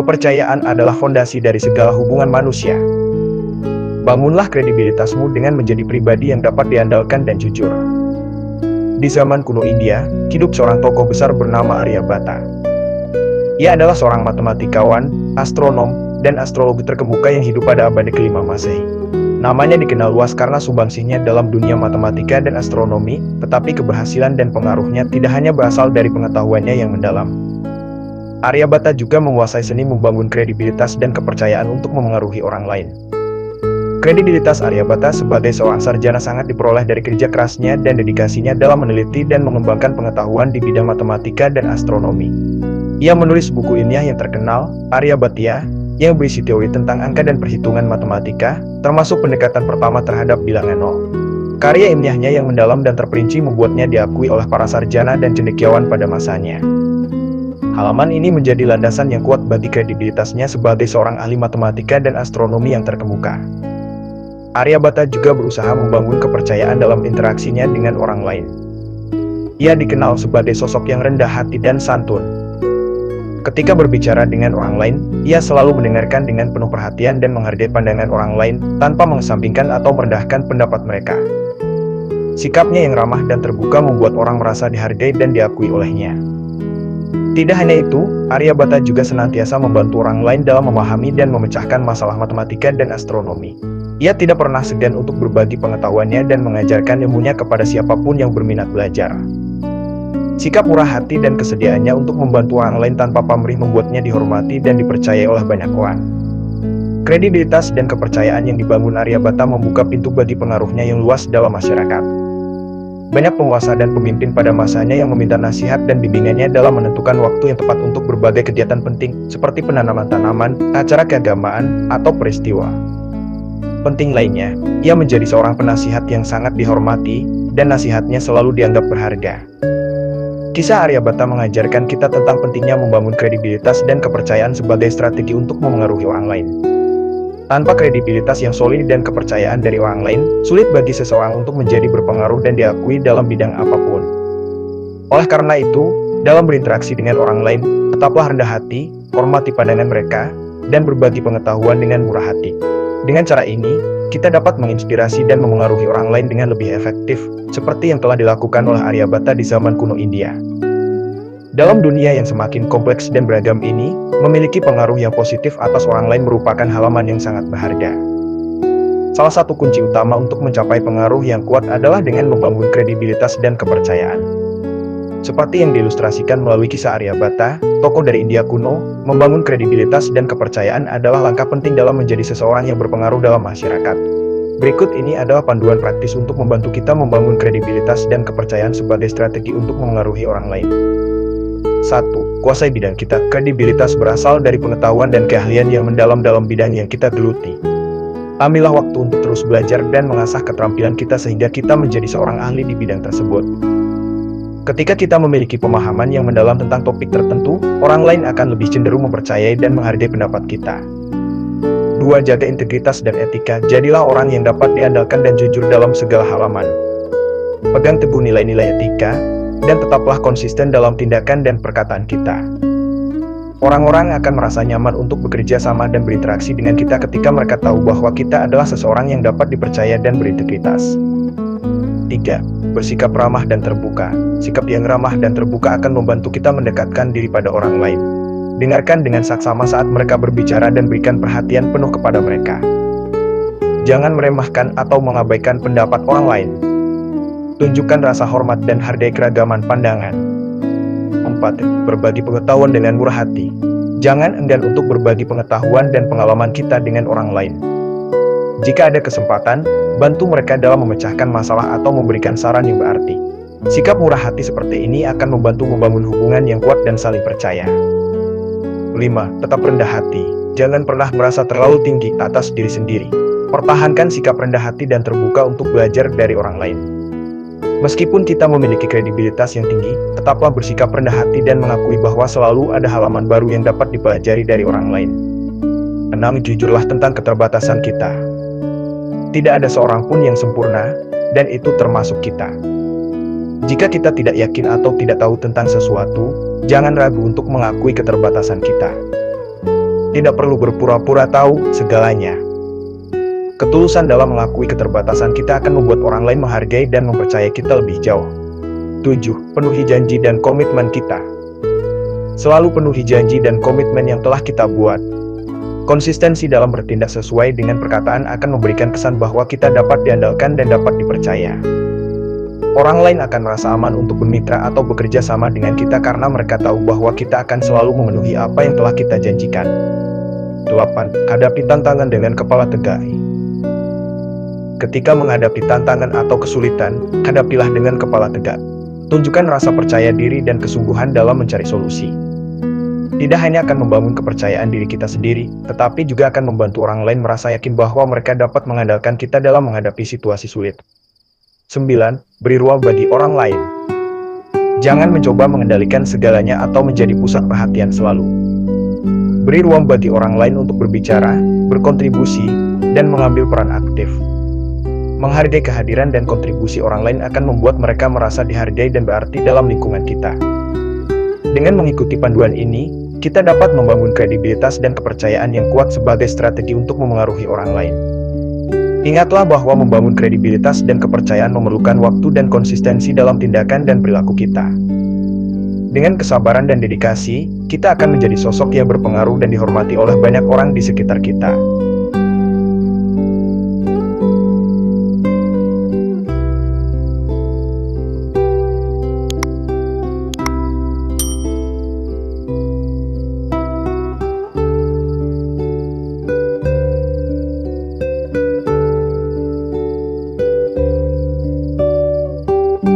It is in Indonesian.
Kepercayaan adalah fondasi dari segala hubungan manusia. Bangunlah kredibilitasmu dengan menjadi pribadi yang dapat diandalkan dan jujur. Di zaman kuno India, hidup seorang tokoh besar bernama Aryabhata. Ia adalah seorang matematikawan, astronom, dan astrologi terkemuka yang hidup pada abad ke-5 Masehi. Namanya dikenal luas karena sumbangsihnya dalam dunia matematika dan astronomi, tetapi keberhasilan dan pengaruhnya tidak hanya berasal dari pengetahuannya yang mendalam. Aryabhata juga menguasai seni membangun kredibilitas dan kepercayaan untuk memengaruhi orang lain. Kredibilitas Aryabhata sebagai seorang sarjana sangat diperoleh dari kerja kerasnya dan dedikasinya dalam meneliti dan mengembangkan pengetahuan di bidang matematika dan astronomi. Ia menulis buku ilmiah yang terkenal, Aryabhatiya, yang berisi teori tentang angka dan perhitungan matematika, termasuk pendekatan pertama terhadap bilangan nol. Karya ilmiahnya yang mendalam dan terperinci membuatnya diakui oleh para sarjana dan cendekiawan pada masanya. Halaman ini menjadi landasan yang kuat bagi kredibilitasnya sebagai seorang ahli matematika dan astronomi yang terkemuka. Aryabhata juga berusaha membangun kepercayaan dalam interaksinya dengan orang lain. Ia dikenal sebagai sosok yang rendah hati dan santun. Ketika berbicara dengan orang lain, ia selalu mendengarkan dengan penuh perhatian dan menghargai pandangan orang lain, tanpa mengesampingkan atau merendahkan pendapat mereka. Sikapnya yang ramah dan terbuka membuat orang merasa dihargai dan diakui olehnya. Tidak hanya itu, Aryabhata juga senantiasa membantu orang lain dalam memahami dan memecahkan masalah matematika dan astronomi. Ia tidak pernah segan untuk berbagi pengetahuannya dan mengajarkan ilmunya kepada siapapun yang berminat belajar. Sikap murah hati dan kesediaannya untuk membantu orang lain tanpa pamrih membuatnya dihormati dan dipercayai oleh banyak orang. Kredibilitas dan kepercayaan yang dibangun Aryabhata membuka pintu bagi pengaruhnya yang luas dalam masyarakat. Banyak penguasa dan pemimpin pada masanya yang meminta nasihat dan bimbingannya dalam menentukan waktu yang tepat untuk berbagai kegiatan penting, seperti penanaman tanaman, acara keagamaan, atau peristiwa penting lainnya. Ia menjadi seorang penasihat yang sangat dihormati, dan nasihatnya selalu dianggap berharga. Kisah Aryabhata mengajarkan kita tentang pentingnya membangun kredibilitas dan kepercayaan sebagai strategi untuk memengaruhi orang lain. Tanpa kredibilitas yang solid dan kepercayaan dari orang lain, sulit bagi seseorang untuk menjadi berpengaruh dan diakui dalam bidang apapun. Oleh karena itu, dalam berinteraksi dengan orang lain, tetaplah rendah hati, hormati pandangan mereka, dan berbagi pengetahuan dengan murah hati. Dengan cara ini, kita dapat menginspirasi dan memengaruhi orang lain dengan lebih efektif, seperti yang telah dilakukan oleh Aryabhata di zaman kuno India. Dalam dunia yang semakin kompleks dan beragam ini, memiliki pengaruh yang positif atas orang lain merupakan halaman yang sangat berharga. Salah satu kunci utama untuk mencapai pengaruh yang kuat adalah dengan membangun kredibilitas dan kepercayaan. Seperti yang diilustrasikan melalui kisah Aryabhata, tokoh dari India kuno, membangun kredibilitas dan kepercayaan adalah langkah penting dalam menjadi seseorang yang berpengaruh dalam masyarakat. Berikut ini adalah panduan praktis untuk membantu kita membangun kredibilitas dan kepercayaan sebagai strategi untuk memengaruhi orang lain. 1. Kuasai bidang kita. Kredibilitas berasal dari pengetahuan dan keahlian yang mendalam dalam bidang yang kita geluti. Ambillah waktu untuk terus belajar dan mengasah keterampilan kita sehingga kita menjadi seorang ahli di bidang tersebut. Ketika kita memiliki pemahaman yang mendalam tentang topik tertentu, orang lain akan lebih cenderung mempercayai dan menghargai pendapat kita. 2. Jaga integritas dan etika. Jadilah orang yang dapat diandalkan dan jujur dalam segala halaman. Pegang teguh nilai-nilai etika, dan tetaplah konsisten dalam tindakan dan perkataan kita. Orang-orang akan merasa nyaman untuk bekerja sama dan berinteraksi dengan kita ketika mereka tahu bahwa kita adalah seseorang yang dapat dipercaya dan berintegritas. 3. Bersikap ramah dan terbuka. Sikap yang ramah dan terbuka akan membantu kita mendekatkan diri pada orang lain. Dengarkan dengan saksama saat mereka berbicara dan berikan perhatian penuh kepada mereka. Jangan meremehkan atau mengabaikan pendapat orang lain. Tunjukkan rasa hormat dan hargai keragaman pandangan. 4. Berbagi pengetahuan dengan murah hati. Jangan enggan untuk berbagi pengetahuan dan pengalaman kita dengan orang lain. Jika ada kesempatan, bantu mereka dalam memecahkan masalah atau memberikan saran yang berarti. Sikap murah hati seperti ini akan membantu membangun hubungan yang kuat dan saling percaya. 5. Tetap rendah hati. Jangan pernah merasa terlalu tinggi atas diri sendiri. Pertahankan sikap rendah hati dan terbuka untuk belajar dari orang lain. Meskipun kita memiliki kredibilitas yang tinggi, tetaplah bersikap rendah hati dan mengakui bahwa selalu ada halaman baru yang dapat dipelajari dari orang lain. 6. Jujurlah tentang keterbatasan kita. Tidak ada seorang pun yang sempurna, dan itu termasuk kita. Jika kita tidak yakin atau tidak tahu tentang sesuatu, jangan ragu untuk mengakui keterbatasan kita. Tidak perlu berpura-pura tahu segalanya. Ketulusan dalam mengakui keterbatasan kita akan membuat orang lain menghargai dan mempercayai kita lebih jauh. 7. Penuhi janji dan komitmen kita. Selalu penuhi janji dan komitmen yang telah kita buat. Konsistensi dalam bertindak sesuai dengan perkataan akan memberikan kesan bahwa kita dapat diandalkan dan dapat dipercaya. Orang lain akan merasa aman untuk bermitra atau bekerja sama dengan kita karena mereka tahu bahwa kita akan selalu memenuhi apa yang telah kita janjikan. 8. Hadapi tantangan dengan kepala tegak. Ketika menghadapi tantangan atau kesulitan, hadapilah dengan kepala tegak. Tunjukkan rasa percaya diri dan kesungguhan dalam mencari solusi. Tidak hanya akan membangun kepercayaan diri kita sendiri, tetapi juga akan membantu orang lain merasa yakin bahwa mereka dapat mengandalkan kita dalam menghadapi situasi sulit. 9. Beri ruang bagi orang lain. Jangan mencoba mengendalikan segalanya atau menjadi pusat perhatian selalu. Beri ruang bagi orang lain untuk berbicara, berkontribusi, dan mengambil peran aktif. Menghargai kehadiran dan kontribusi orang lain akan membuat mereka merasa dihargai dan berarti dalam lingkungan kita. Dengan mengikuti panduan ini, kita dapat membangun kredibilitas dan kepercayaan yang kuat sebagai strategi untuk memengaruhi orang lain. Ingatlah bahwa membangun kredibilitas dan kepercayaan memerlukan waktu dan konsistensi dalam tindakan dan perilaku kita. Dengan kesabaran dan dedikasi, kita akan menjadi sosok yang berpengaruh dan dihormati oleh banyak orang di sekitar kita.